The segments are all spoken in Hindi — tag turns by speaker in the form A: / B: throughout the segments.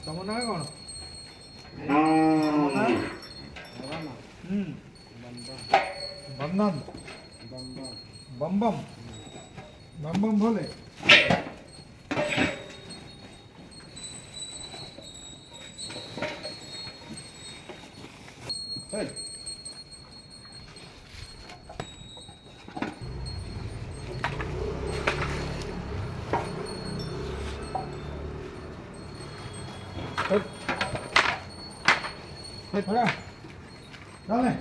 A: ତମ ନାଁ କ'ଣ? ବନ୍ଦନ ବମ୍ ବମ୍ ବମ୍ ବମ୍ ଭୋଲେ। थोड़ा डालें।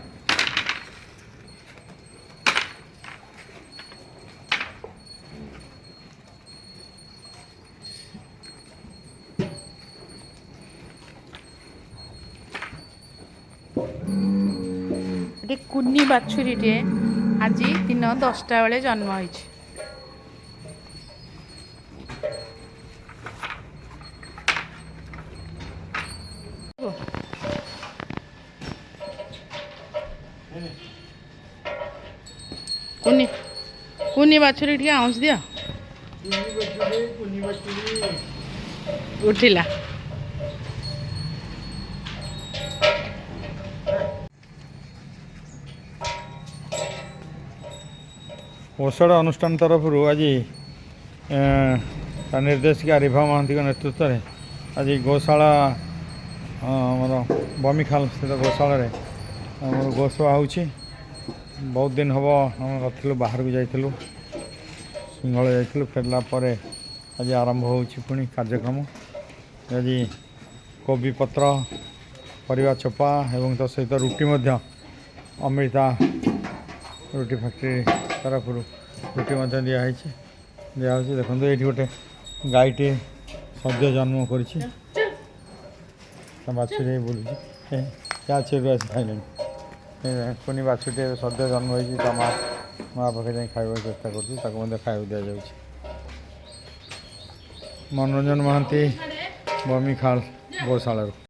B: गोटे कुनी बाछुरीटे आज दिन 10टा बेले जन्म होइछि। कुनी कुनी बाछुरी टिके आउंस दिया उठिला।
A: ओषध अनुष्ठान तरफ आज निर्देशिका रिभा महांती नेतृत्व में आज गौशाला आमर बमिखाल स्थित गौशाला गौसेवा हो बहुत दिन हम आम बाहर को जाइलु सिंहल जाइलु फेरला आज आरंभ हो पुणी कार्यक्रम। आज कोबी पत्र परिवा चोपा एवं तो सहित रुटी अमृता रुटी फैक्ट्री तरफ रुटी दिखाई दिखाई देखो ये गोटे गाईटे सद्य जन्म कर बाछुरी बुलूँ क्या छेड़ खाइल कुनी बाछुरी सद्य जन्म हो माँ पाखे जा खावा चेष्टा कर खाया दि जाऊँ। मनोरंजन महांती बमिखाल गौशाला।